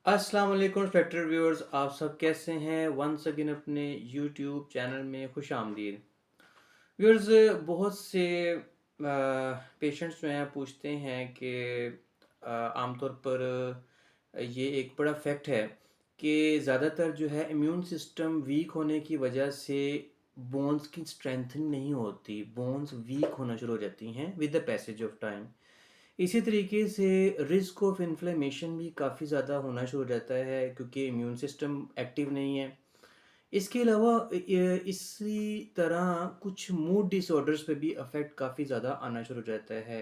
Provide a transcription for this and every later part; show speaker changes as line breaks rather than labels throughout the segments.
अस्सलाम वालेकुम Spectre viewers, आप सब कैसे हैं? वंस अगेन अपने यूट्यूब चैनल में खुश आमदीद। व्यूअर्स, बहुत से पेशेंट्स जो हैं पूछते हैं कि आमतौर पर ये एक बड़ा फैक्ट है कि ज़्यादातर जो है इम्यून सिस्टम वीक होने की वजह से बोन्स की स्ट्रेंथनिंग नहीं होती, बोन्स वीक होना शुरू हो जाती हैं with the passage of time. इसी तरीके से रिस्क ऑफ इन्फ्लेमेशन भी काफ़ी ज़्यादा होना शुरू हो जाता है क्योंकि इम्यून सिस्टम एक्टिव नहीं है। इसके अलावा इसी तरह कुछ मूड डिसऑर्डर्स पे भी अफ़ेक्ट काफ़ी ज़्यादा आना शुरू हो जाता है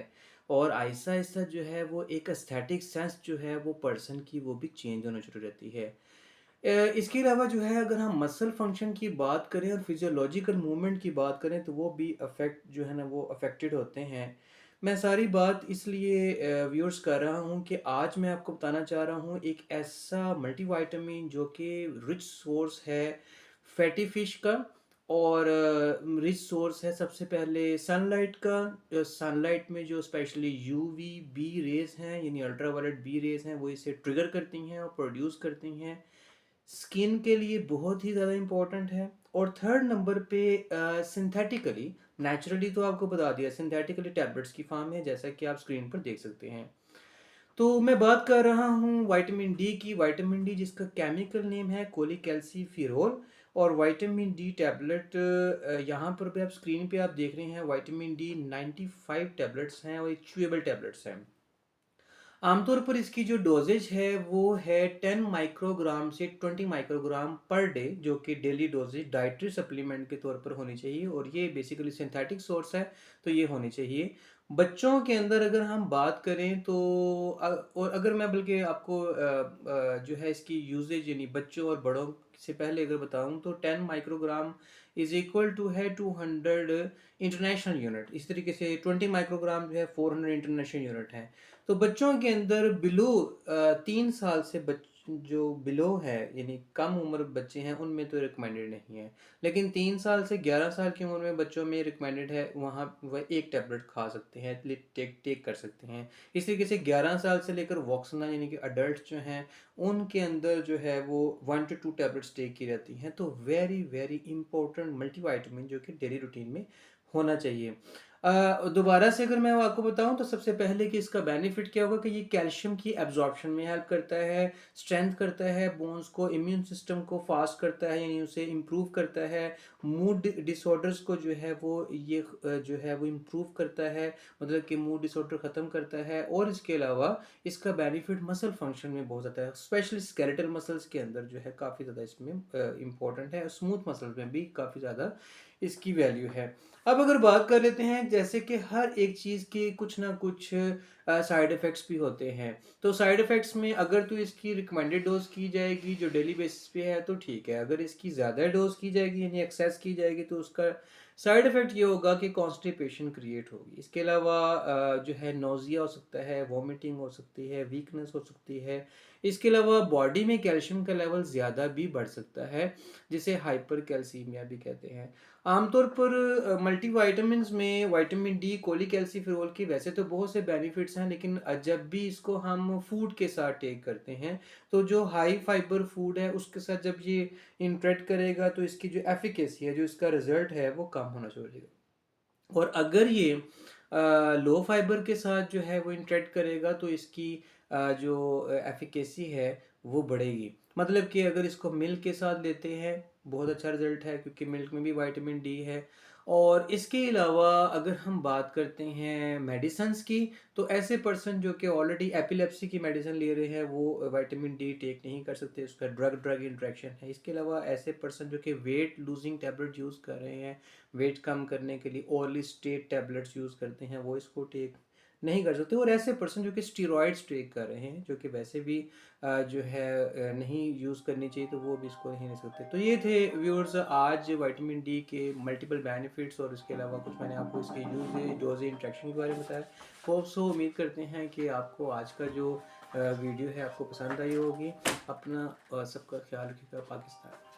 और आहिस्ता-आहिस्ता जो है वो एक एस्थेटिक सेंस जो है वो पर्सन की वो भी चेंज होना शुरू हो जाती है। इसके अलावा जो है अगर हम मसल फंक्शन की बात करें और फिजियोलॉजिकल मूवमेंट की बात करें तो वो भी अफेक्ट जो है ना वो अफेक्टेड होते हैं। मैं सारी बात इसलिए व्यूअर्स कर रहा हूँ कि आज मैं आपको बताना चाह रहा हूँ एक ऐसा मल्टीविटामिन जो कि रिच सोर्स है फैटी फिश का और रिच सोर्स है सबसे पहले सनलाइट का। सनलाइट में जो स्पेशली यूवी बी रेज़ हैं यानी अल्ट्रावायलेट बी रेज़ हैं वो इसे ट्रिगर करती हैं और प्रोड्यूस करती हैं। स्किन के लिए बहुत ही ज़्यादा इम्पोर्टेंट है। और थर्ड नंबर पे सिंथेटिकली, नेचुरली तो आपको बता दिया, सिंथेटिकली टैबलेट्स की फॉर्म है जैसा कि आप स्क्रीन पर देख सकते हैं। तो मैं बात कर रहा हूँ विटामिन डी की। विटामिन डी जिसका केमिकल नेम है कोलिकैल्सिफेरॉल और विटामिन डी टैबलेट यहाँ पर भी आप स्क्रीन पे आप देख रहे हैं विटामिन डी 95 टैबलेट्स हैं और ये च्यूएबल टैबलेट्स हैं। आमतौर पर इसकी जो डोजेज है वो है 10 माइक्रोग्राम से 20 माइक्रोग्राम पर डे, जो कि डेली डोजेज डाइटरी सप्लीमेंट के तौर पर होनी चाहिए और ये बेसिकली सिंथेटिक सोर्स है तो ये होनी चाहिए। बच्चों के अंदर अगर हम बात करें तो और अगर मैं बल्कि आपको जो है इसकी यूजेज यानी बच्चों और बड़ों से पहले अगर बताऊं तो 10 माइक्रोग्राम इज इक्वल टू है 200 इंटरनेशनल यूनिट। इस तरीके से 20 माइक्रोग्राम जो है 400 इंटरनेशनल यूनिट है। तो बच्चों के अंदर बिलो 3 साल से जो बिलो है यानी कम उम्र बच्चे हैं उनमें तो रिकमेंडेड नहीं है, लेकिन 3 साल से 11 साल की उम्र में बच्चों में रिकमेंडेड है। वहाँ वह एक टैबलेट खा सकते हैं, टेक टेक कर सकते हैं। इस तरीके से 11 साल से लेकर वॉक्सना यानी कि अडल्ट जो हैं उनके अंदर जो है वो 1 to 2 टैबलेट्स टेक की रहती हैं। तो वेरी वेरी इंपॉर्टेंट मल्टीवाइटामिन जो कि डेली रूटीन में होना चाहिए। दोबारा से अगर मैं आपको बताऊं तो सबसे पहले कि इसका बेनिफिट क्या होगा कि ये कैल्शियम की एब्जॉर्प्शन में हेल्प करता है, स्ट्रेंथ करता है बोन्स को, इम्यून सिस्टम को फास्ट करता है यानी उसे इम्प्रूव करता है, मूड डिसऑर्डर्स को जो है वो ये जो है वो इम्प्रूव करता है, मतलब कि मूड डिसऑर्डर ख़त्म करता है। और इसके अलावा इसका बेनिफिट मसल फंक्शन में बहुत ज़्यादा है, स्पेशली स्केलेटल मसल्स के अंदर जो है काफ़ी ज़्यादा इसमें इम्पोर्टेंट है। स्मूथ मसल्स में भी काफ़ी ज़्यादा इसकी वैल्यू है। अब अगर बात कर लेते हैं जैसे कि हर एक चीज़ के कुछ ना कुछ साइड इफ़ेक्ट्स भी होते हैं। तो साइड इफ़ेक्ट्स में अगर तो इसकी रिकमेंडेड डोज़ की जाएगी जो डेली बेसिस पे है तो ठीक है। अगर इसकी ज़्यादा डोज़ की जाएगी यानी एक्सेस की जाएगी तो उसका साइड इफ़ेक्ट ये होगा कि कॉन्स्टिपेशन क्रिएट होगी। इसके अलावा जो है नोज़िया हो सकता है, वॉमिटिंग हो सकती है, वीकनेस हो सकती है। इसके अलावा बॉडी में कैल्शियम का लेवल ज़्यादा भी बढ़ सकता है, जिसे हाइपर कैल्सीमिया भी कहते हैं। आमतौर पर मल्टीविटामिन्स में विटामिन डी, कोलिकैल्सिफेरॉल के वैसे तो बहुत से बेनिफिट्स हैं, लेकिन जब भी इसको हम फूड के साथ टेक करते हैं तो जो हाई फाइबर फूड है उसके साथ जब ये इंटरेक्ट करेगा तो इसकी जो एफिकेसी है, जो इसका रिजल्ट है वो कम होना शुरू हो जाएगा। और अगर ये लो फाइबर के साथ जो है वो इंटरेक्ट करेगा तो इसकी जो एफिकेसी है वो बढ़ेगी। मतलब कि अगर इसको मिल्क के साथ लेते हैं बहुत अच्छा रिजल्ट है क्योंकि मिल्क में भी विटामिन डी है। और इसके अलावा अगर हम बात करते हैं मेडिसिन्स की तो ऐसे पर्सन जो कि ऑलरेडी एपिलेप्सी की मेडिसिन ले रहे हैं वो विटामिन डी टेक नहीं कर सकते, उसका ड्रग ड्रग इंटरेक्शन है। इसके अलावा ऐसे पर्सन जो कि वेट लूजिंग टैबलेट यूज़ कर रहे हैं, वेट कम करने के लिए ओरली स्टेट टैबलेट्स यूज़ करते हैं, वो इसको टेक नहीं कर सकते। और ऐसे पर्सन जो कि स्टीरॉयड्स टेक कर रहे हैं जो कि वैसे भी जो है नहीं यूज़ करनी चाहिए तो वो भी इसको नहीं ले सकते। तो ये थे व्यूअर्स आज विटामिन डी के मल्टीपल बेनिफिट्स और इसके अलावा कुछ मैंने आपको इसके यूजेज डोजेज इंट्रैक्शन के बारे में बताया। होप सो उम्मीद करते हैं कि आपको आज का जो वीडियो है आपको पसंद आई होगी। अपना सबका ख्याल रखिएगा। पाकिस्तान।